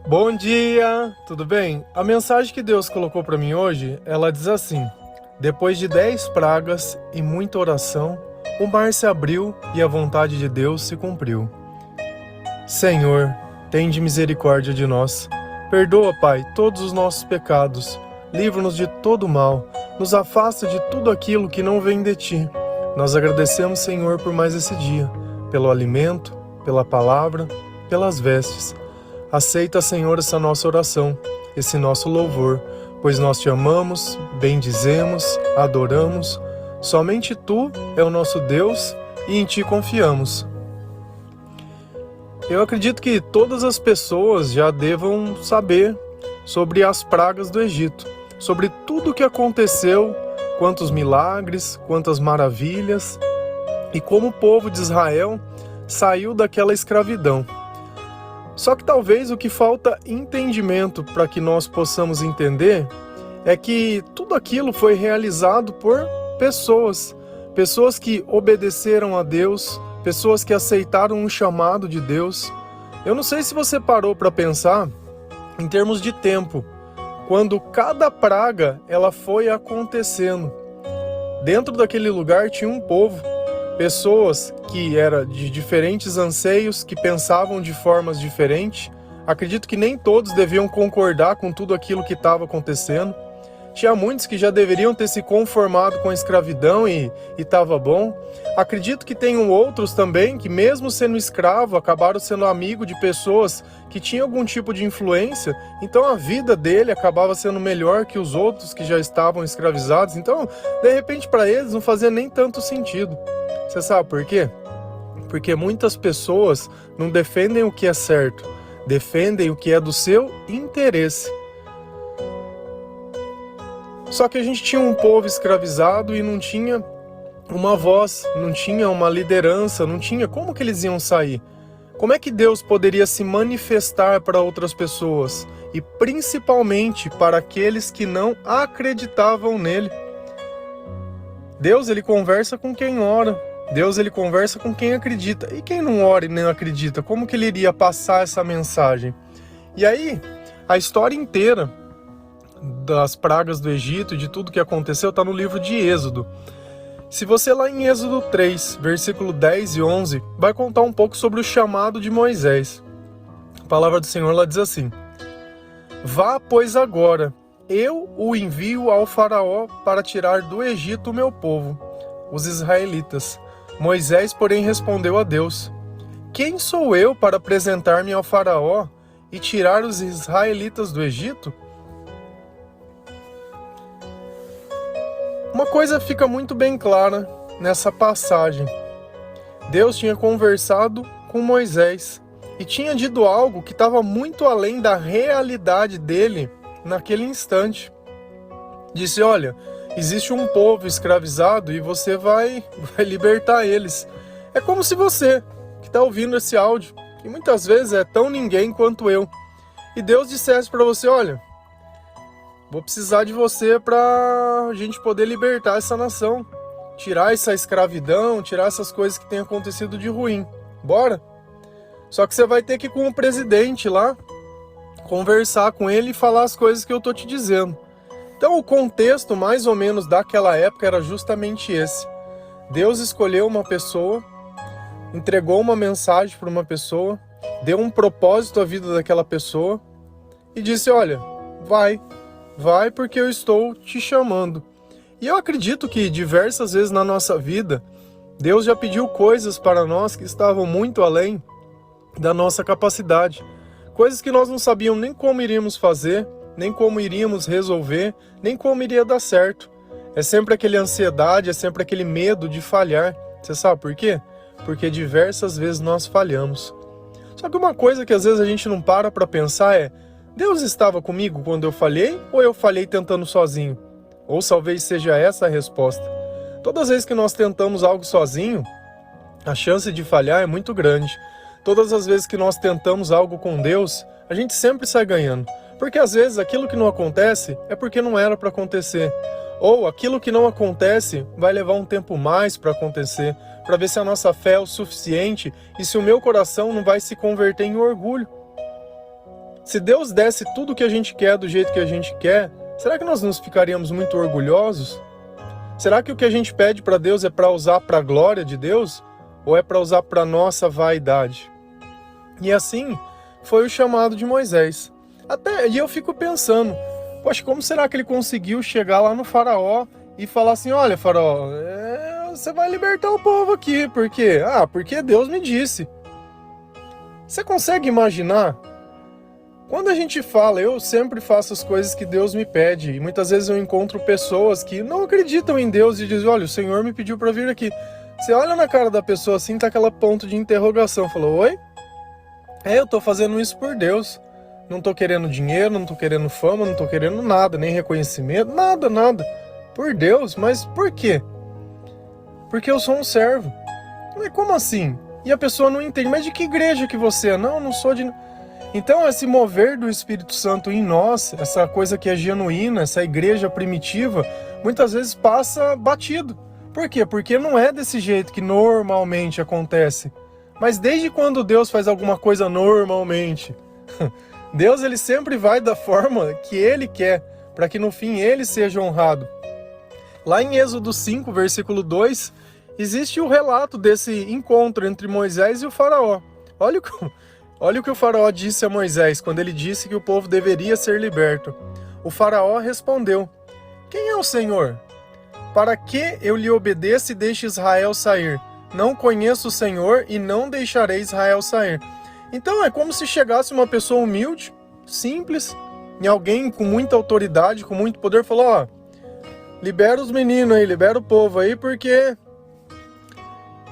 Bom dia, tudo bem? A mensagem que Deus colocou para mim hoje, ela diz assim: depois de 10 pragas e muita oração, o mar se abriu e a vontade de Deus se cumpriu. Senhor, tende misericórdia de nós. Perdoa, Pai, todos os nossos pecados. Livra-nos de todo mal. Nos afasta de tudo aquilo que não vem de Ti. Nós agradecemos, Senhor, por mais esse dia, pelo alimento, pela palavra, pelas vestes. Aceita, Senhor, essa nossa oração, esse nosso louvor, pois nós Te amamos, bendizemos, adoramos. Somente Tu é o nosso Deus e em Ti confiamos. Eu acredito que todas as pessoas já devam saber sobre as pragas do Egito, sobre tudo o que aconteceu, quantos milagres, quantas maravilhas, e como o povo de Israel saiu daquela escravidão. Só que talvez o que falta entendimento para que nós possamos entender é que tudo aquilo foi realizado por pessoas que obedeceram a Deus, pessoas que aceitaram o chamado de Deus. Eu não sei se você parou para pensar em termos de tempo, quando cada praga ela foi acontecendo. Dentro daquele lugar tinha um povo, pessoas que eram de diferentes anseios, que pensavam de formas diferentes. Acredito que nem todos deviam concordar com tudo aquilo que estava acontecendo. Tinha muitos que já deveriam ter se conformado com a escravidão e estava bom. Acredito que tenham outros também que, mesmo sendo escravo, acabaram sendo amigo de pessoas que tinham algum tipo de influência. Então a vida dele acabava sendo melhor que os outros que já estavam escravizados. Então, de repente, para eles não fazia nem tanto sentido. Você sabe por quê? Porque muitas pessoas não defendem o que é certo, defendem o que é do seu interesse. Só que a gente tinha um povo escravizado e não tinha uma voz, não tinha uma liderança, não tinha como que eles iam sair. Como é que Deus poderia se manifestar para outras pessoas e principalmente para aqueles que não acreditavam nele? Deus, ele conversa com quem ora. Deus, ele conversa com quem acredita. E quem não ora e nem acredita, como que ele iria passar essa mensagem? E aí, a história inteira das pragas do Egito e de tudo que aconteceu está no livro de Êxodo. Se você lá em Êxodo 3, versículo 10 e 11, vai contar um pouco sobre o chamado de Moisés. A palavra do Senhor lá diz assim: vá, pois agora, eu o envio ao faraó para tirar do Egito o meu povo, os israelitas. Moisés, porém, respondeu a Deus: quem sou eu para apresentar-me ao faraó e tirar os israelitas do Egito? Uma coisa fica muito bem clara nessa passagem. Deus tinha conversado com Moisés e tinha dito algo que estava muito além da realidade dele naquele instante. Disse: olha, existe um povo escravizado e você vai libertar eles. É como se você, que está ouvindo esse áudio, que muitas vezes é tão ninguém quanto eu, e Deus dissesse para você: olha, vou precisar de você para a gente poder libertar essa nação, tirar essa escravidão, tirar essas coisas que têm acontecido de ruim. Bora? Só que você vai ter que ir com o presidente lá, conversar com ele e falar as coisas que eu tô te dizendo. Então o contexto mais ou menos daquela época era justamente esse. Deus escolheu uma pessoa, entregou uma mensagem para uma pessoa, deu um propósito à vida daquela pessoa e disse: olha, vai porque eu estou te chamando. E eu acredito que diversas vezes na nossa vida, Deus já pediu coisas para nós que estavam muito além da nossa capacidade. Coisas que nós não sabíamos nem como iríamos fazer, nem como iríamos resolver, nem como iria dar certo. É sempre aquela ansiedade, é sempre aquele medo de falhar. Você sabe por quê? Porque diversas vezes nós falhamos. Só que uma coisa que às vezes a gente não para pensar é: Deus estava comigo quando eu falhei ou eu falhei tentando sozinho? Ou talvez seja essa a resposta. Todas as vezes que nós tentamos algo sozinho, a chance de falhar é muito grande. Todas as vezes que nós tentamos algo com Deus, a gente sempre sai ganhando. Porque às vezes aquilo que não acontece é porque não era para acontecer. Ou aquilo que não acontece vai levar um tempo mais para acontecer, para ver se a nossa fé é o suficiente e se o meu coração não vai se converter em orgulho. Se Deus desse tudo o que a gente quer do jeito que a gente quer, será que nós não ficaríamos muito orgulhosos? Será que o que a gente pede para Deus é para usar para a glória de Deus? Ou é para usar para nossa vaidade? E assim foi o chamado de Moisés. E eu fico pensando, poxa, como será que ele conseguiu chegar lá no faraó e falar assim, olha, faraó, você vai libertar o povo aqui, por quê? Porque Deus me disse. Você consegue imaginar? Quando a gente fala, eu sempre faço as coisas que Deus me pede, e muitas vezes eu encontro pessoas que não acreditam em Deus e dizem, olha, o Senhor me pediu para vir aqui. Você olha na cara da pessoa assim, tá aquela ponto de interrogação, falou, oi? Eu tô fazendo isso por Deus. Não tô querendo dinheiro, não tô querendo fama, não tô querendo nada, nem reconhecimento, nada. Por Deus, mas por quê? Porque eu sou um servo. Mas como assim? E a pessoa não entende, mas de que igreja que você é? Não sou de... Então, esse mover do Espírito Santo em nós, essa coisa que é genuína, essa igreja primitiva, muitas vezes passa batido. Por quê? Porque não é desse jeito que normalmente acontece. Mas desde quando Deus faz alguma coisa normalmente? Deus, ele sempre vai da forma que ele quer, para que no fim ele seja honrado. Lá em Êxodo 5, versículo 2, existe o relato desse encontro entre Moisés e o faraó. Olha o que o faraó disse a Moisés, quando ele disse que o povo deveria ser liberto. O faraó respondeu, quem é o Senhor? Para que eu lhe obedeça e deixe Israel sair? Não conheço o Senhor e não deixarei Israel sair. Então é como se chegasse uma pessoa humilde, simples, e alguém com muita autoridade, com muito poder, falou, libera os meninos aí, libera o povo aí, porque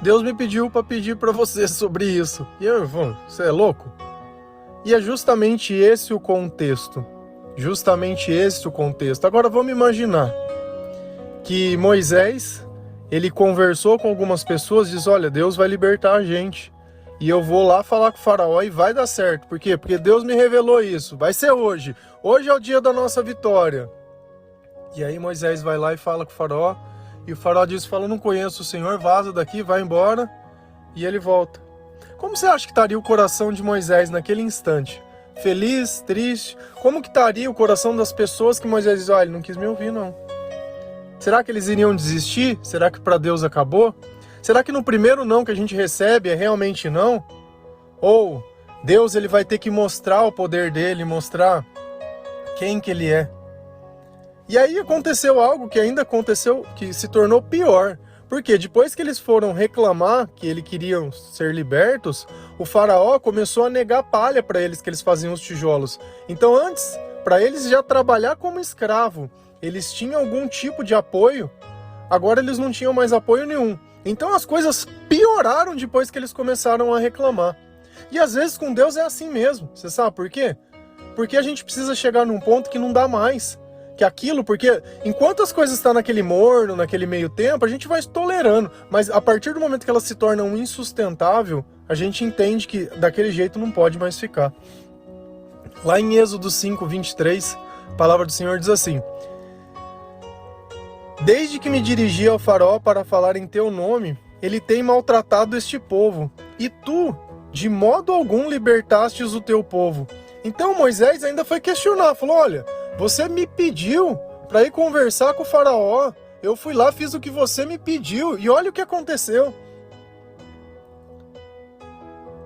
Deus me pediu para pedir para você sobre isso. E eu, você é louco? E é justamente esse o contexto. Agora vamos imaginar que Moisés, ele conversou com algumas pessoas, diz, olha, Deus vai libertar a gente. E eu vou lá falar com o faraó e vai dar certo. Por quê? Porque Deus me revelou isso. Vai ser hoje. Hoje é o dia da nossa vitória. E aí Moisés vai lá e fala com o faraó. E o faraó diz, não conheço o Senhor, vaza daqui, vai embora. E ele volta. Como você acha que estaria o coração de Moisés naquele instante? Feliz, triste? Como que estaria o coração das pessoas que Moisés diz, ele não quis me ouvir não? Será que eles iriam desistir? Será que para Deus acabou? Será que no primeiro não que a gente recebe é realmente não? Ou Deus, ele vai ter que mostrar o poder dele, mostrar quem que ele é? E aí aconteceu algo que ainda aconteceu, que se tornou pior. Porque depois que eles foram reclamar que eles queriam ser libertos, o faraó começou a negar palha para eles que eles faziam os tijolos. Então antes, para eles já trabalhar como escravo, eles tinham algum tipo de apoio, agora eles não tinham mais apoio nenhum. Então as coisas pioraram depois que eles começaram a reclamar. E às vezes com Deus é assim mesmo. Você sabe por quê? Porque a gente precisa chegar num ponto que não dá mais. Que aquilo, porque enquanto as coisas estão naquele morno, naquele meio tempo, a gente vai tolerando. Mas a partir do momento que elas se tornam insustentável, a gente entende que daquele jeito não pode mais ficar. Lá em Êxodo 5, 23, a palavra do Senhor diz assim: desde que me dirigi ao faraó para falar em teu nome, ele tem maltratado este povo, e tu, de modo algum, libertastes o teu povo. Então Moisés ainda foi questionar, falou, olha, você me pediu para ir conversar com o faraó, eu fui lá, fiz o que você me pediu, e olha o que aconteceu.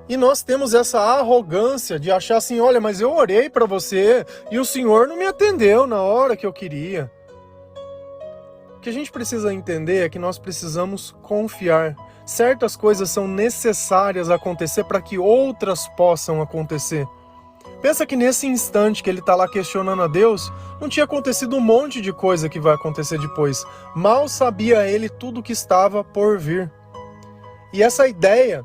E nós temos essa arrogância de achar assim, olha, mas eu orei para você, e o Senhor não me atendeu na hora que eu queria. O que a gente precisa entender é que nós precisamos confiar. Certas coisas são necessárias acontecer para que outras possam acontecer. Pensa que nesse instante que ele está lá questionando a Deus, não tinha acontecido um monte de coisa que vai acontecer depois. Mal sabia ele tudo que estava por vir. E essa ideia,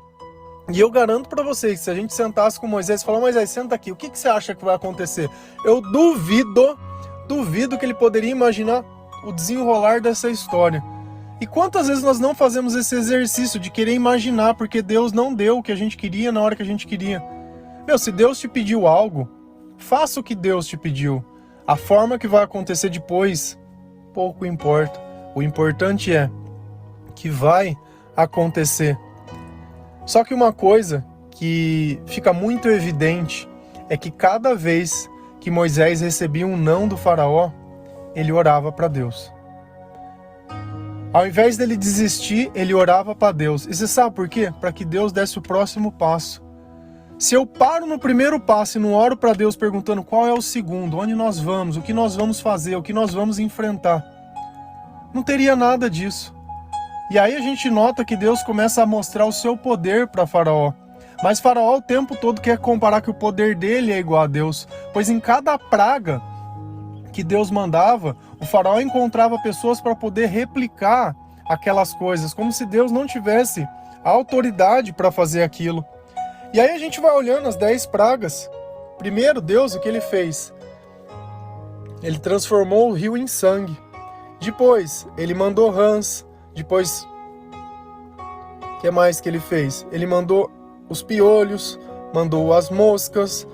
e eu garanto para vocês, se a gente sentasse com Moisés e falar, Moisés, senta aqui, o que você acha que vai acontecer? Eu duvido que ele poderia imaginar o desenrolar dessa história. E quantas vezes nós não fazemos esse exercício de querer imaginar, porque Deus não deu o que a gente queria na hora que a gente queria. Se Deus te pediu algo, faça o que Deus te pediu. A forma que vai acontecer depois, pouco importa. O importante é que vai acontecer. Só que uma coisa que fica muito evidente é que cada vez que Moisés recebia um não do faraó, ele orava para Deus. Ao invés dele desistir, ele orava para Deus. E você sabe por quê? Para que Deus desse o próximo passo. Se eu paro no primeiro passo e não oro para Deus perguntando qual é o segundo, onde nós vamos, o que nós vamos fazer, o que nós vamos enfrentar, não teria nada disso. E aí a gente nota que Deus começa a mostrar o seu poder para Faraó. Mas Faraó o tempo todo quer comparar que o poder dele é igual a Deus, pois em cada praga que Deus mandava, o Faraó encontrava pessoas para poder replicar aquelas coisas, como se Deus não tivesse a autoridade para fazer aquilo. E aí a gente vai olhando as 10 pragas. Primeiro, Deus, o que ele fez? Ele transformou o rio em sangue. Depois, ele mandou rãs. Depois, o que mais que ele fez? Ele mandou os piolhos, mandou as moscas,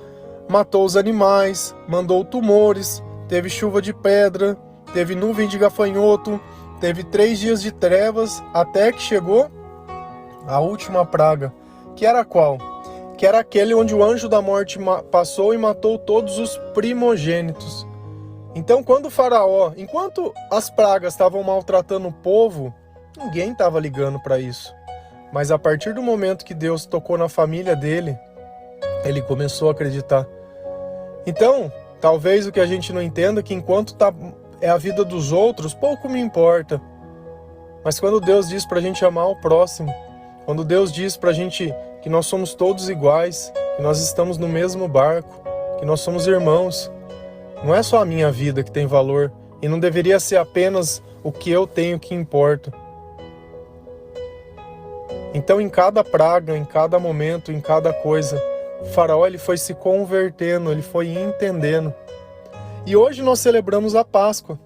matou os animais, mandou tumores, teve chuva de pedra, teve nuvem de gafanhoto, teve 3 dias de trevas, até que chegou a última praga, que era qual? Que era aquele onde o anjo da morte passou e matou todos os primogênitos. Então, quando o faraó, enquanto as pragas estavam maltratando o povo, ninguém estava ligando para isso. Mas a partir do momento que Deus tocou na família dele, ele começou a acreditar. Então, talvez o que a gente não entenda é que enquanto é a vida dos outros, pouco me importa. Mas quando Deus diz para a gente amar o próximo, quando Deus diz para a gente que nós somos todos iguais, que nós estamos no mesmo barco, que nós somos irmãos, não é só a minha vida que tem valor, e não deveria ser apenas o que eu tenho que importa. Então, em cada praga, em cada momento, em cada coisa, o faraó ele foi se convertendo, ele foi entendendo. E hoje nós celebramos a Páscoa,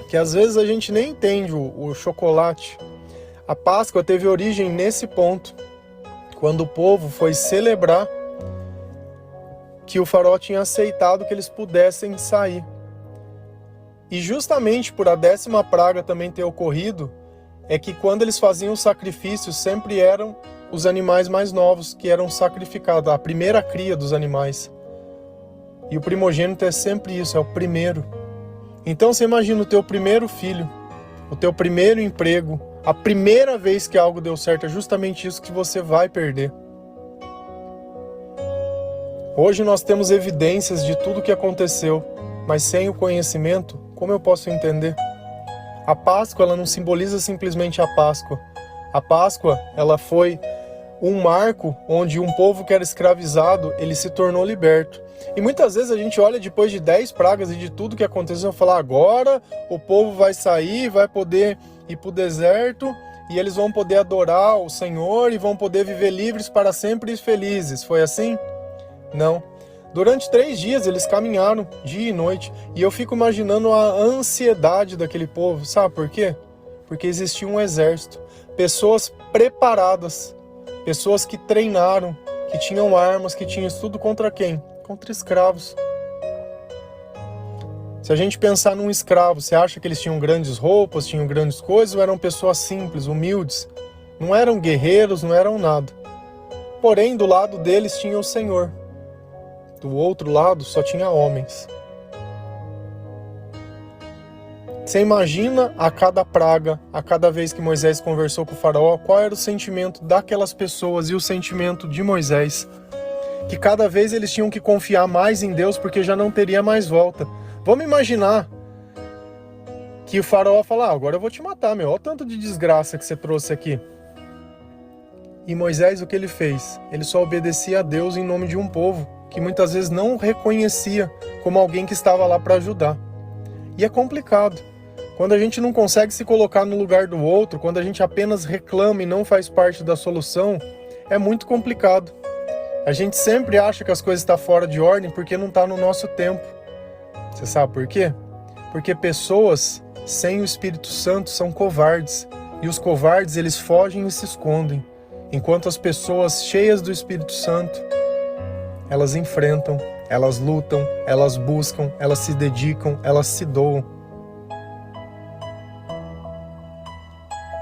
que às vezes a gente nem entende o chocolate. A Páscoa teve origem nesse ponto, quando o povo foi celebrar que o faraó tinha aceitado que eles pudessem sair. E justamente por a 10ª praga também ter ocorrido, é que quando eles faziam os sacrifícios, sempre eram os animais mais novos que eram sacrificados, a primeira cria dos animais. E o primogênito é sempre isso, é o primeiro. Então você imagina o teu primeiro filho, o teu primeiro emprego, a primeira vez que algo deu certo, é justamente isso que você vai perder. Hoje nós temos evidências de tudo o que aconteceu, mas sem o conhecimento, como eu posso entender? A Páscoa, ela não simboliza simplesmente a Páscoa. A Páscoa, ela foi um marco onde um povo que era escravizado, ele se tornou liberto. E muitas vezes a gente olha depois de 10 pragas e de tudo que aconteceu e fala, agora o povo vai sair, vai poder ir para o deserto e eles vão poder adorar o Senhor e vão poder viver livres para sempre e felizes. Foi assim? Não. Durante 3 dias eles caminharam dia e noite e eu fico imaginando a ansiedade daquele povo. Sabe por quê? Porque existia um exército, pessoas preparadas, pessoas que treinaram, que tinham armas, que tinham tudo contra quem? Contra escravos. Se a gente pensar num escravo, você acha que eles tinham grandes roupas, tinham grandes coisas ou eram pessoas simples, humildes? Não eram guerreiros, não eram nada. Porém, do lado deles tinha o Senhor. Do outro lado só tinha homens. Você imagina a cada praga, a cada vez que Moisés conversou com o faraó, qual era o sentimento daquelas pessoas e o sentimento de Moisés? Que cada vez eles tinham que confiar mais em Deus porque já não teria mais volta. Vamos imaginar que o faraó fala, agora eu vou te matar, meu, olha o tanto de desgraça que você trouxe aqui. E Moisés, o que ele fez? Ele só obedecia a Deus em nome de um povo que muitas vezes não reconhecia como alguém que estava lá para ajudar. E é complicado. Quando a gente não consegue se colocar no lugar do outro, quando a gente apenas reclama e não faz parte da solução, é muito complicado. A gente sempre acha que as coisas estão fora de ordem porque não está no nosso tempo. Você sabe por quê? Porque pessoas sem o Espírito Santo são covardes. E os covardes, eles fogem e se escondem. Enquanto as pessoas cheias do Espírito Santo, elas enfrentam, elas lutam, elas buscam, elas se dedicam, elas se doam.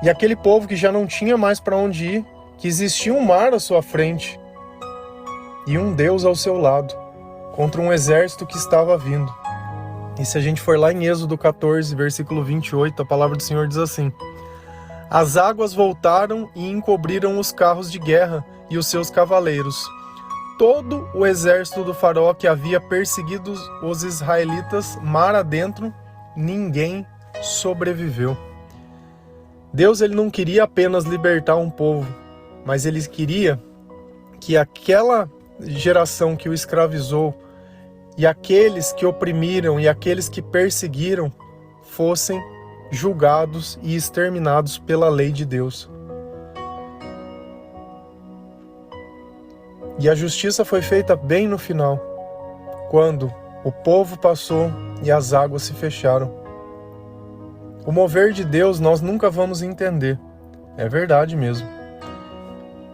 E aquele povo que já não tinha mais para onde ir, que existia um mar à sua frente e um Deus ao seu lado. contra um exército que estava vindo. E se a gente for lá em Êxodo 14, versículo 28, a palavra do Senhor diz assim: as águas voltaram e encobriram os carros de guerra e os seus cavaleiros. Todo o exército do faraó que havia perseguido os israelitas mar adentro, ninguém sobreviveu. Deus ele não queria apenas libertar um povo, mas ele queria que aquela geração que o escravizou e aqueles que oprimiram e aqueles que perseguiram fossem julgados e exterminados pela lei de Deus. E a justiça foi feita bem no final, quando o povo passou e as águas se fecharam. O mover de Deus nós nunca vamos entender, é verdade mesmo.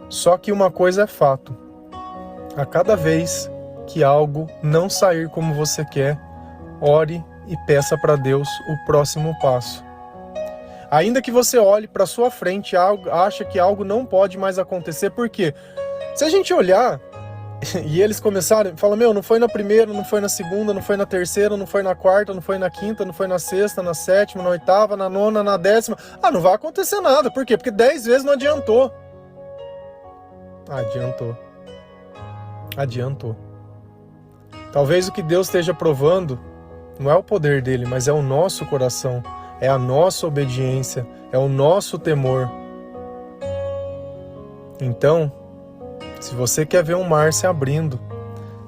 Só que uma coisa é fato: a cada vez que algo não sair como você quer, ore e peça para Deus o próximo passo. Ainda que você olhe para sua frente e acha que algo não pode mais acontecer, por quê? Se a gente olhar e eles começarem, fala, não foi na primeira, não foi na segunda, não foi na terceira, não foi na quarta, não foi na quinta, não foi na sexta, na sétima, na oitava, na nona, na décima. Não vai acontecer nada. Por quê? Porque 10 vezes não adiantou. Adiantou. Talvez o que Deus esteja provando não é o poder dele, mas é o nosso coração, é a nossa obediência, é o nosso temor. Então, se você quer ver um mar se abrindo,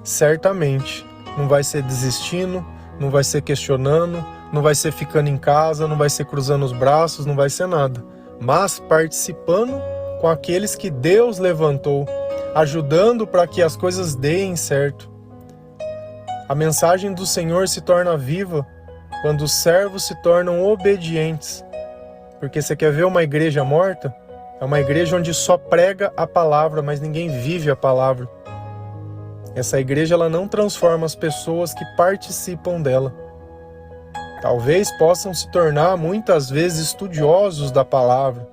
certamente não vai ser desistindo, não vai ser questionando, não vai ser ficando em casa, não vai ser cruzando os braços, não vai ser nada, mas participando com aqueles que Deus levantou, ajudando para que as coisas deem certo. A mensagem do Senhor se torna viva quando os servos se tornam obedientes. Porque você quer ver uma igreja morta? É uma igreja onde só prega a palavra, mas ninguém vive a palavra. Essa igreja ela não transforma as pessoas que participam dela. Talvez possam se tornar muitas vezes estudiosos da palavra.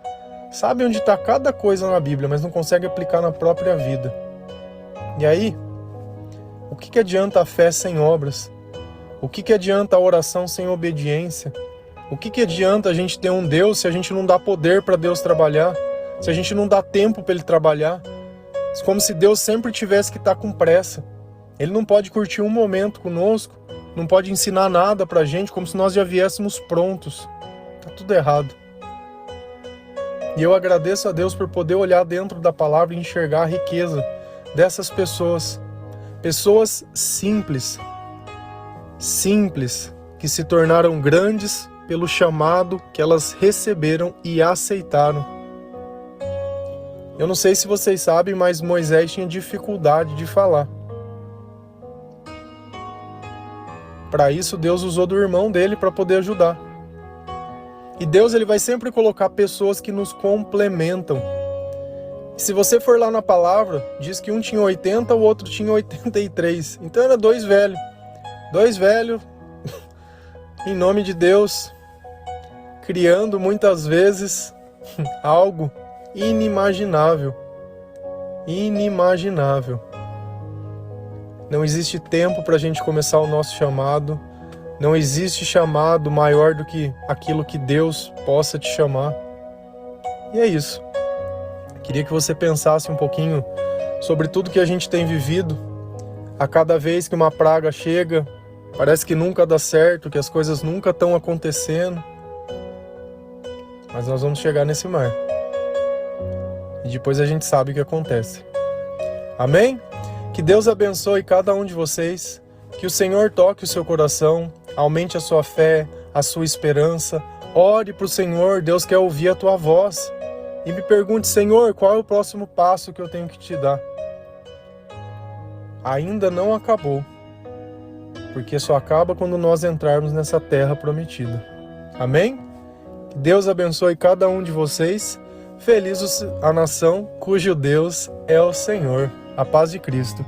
Sabe onde está cada coisa na Bíblia, mas não consegue aplicar na própria vida. E aí, o que adianta a fé sem obras? O que adianta a oração sem obediência? O que adianta a gente ter um Deus se a gente não dá poder para Deus trabalhar? Se a gente não dá tempo para Ele trabalhar? É como se Deus sempre tivesse que estar com pressa. Ele não pode curtir um momento conosco, não pode ensinar nada para a gente, como se nós já viéssemos prontos. Tá tudo errado. E eu agradeço a Deus por poder olhar dentro da palavra e enxergar a riqueza dessas pessoas. Pessoas simples, que se tornaram grandes pelo chamado que elas receberam e aceitaram. Eu não sei se vocês sabem, mas Moisés tinha dificuldade de falar. Para isso, Deus usou do irmão dele para poder ajudar. E Deus ele vai sempre colocar pessoas que nos complementam. Se você for lá na palavra, diz que um tinha 80, o outro tinha 83. Então era dois velhos. Dois velhos, em nome de Deus, criando muitas vezes algo inimaginável. Inimaginável. Não existe tempo para a gente começar o nosso chamado. Não existe chamado maior do que aquilo que Deus possa te chamar. E é isso. Queria que você pensasse um pouquinho sobre tudo que a gente tem vivido. A cada vez que uma praga chega, parece que nunca dá certo, que as coisas nunca estão acontecendo. Mas nós vamos chegar nesse mar. E depois a gente sabe o que acontece. Amém? Que Deus abençoe cada um de vocês. Que o Senhor toque o seu coração, aumente a sua fé, a sua esperança. Ore para o Senhor, Deus quer ouvir a tua voz. E me pergunte, Senhor, qual é o próximo passo que eu tenho que te dar? Ainda não acabou, porque só acaba quando nós entrarmos nessa terra prometida. Amém? Que Deus abençoe cada um de vocês. Feliz a nação cujo Deus é o Senhor. A paz de Cristo.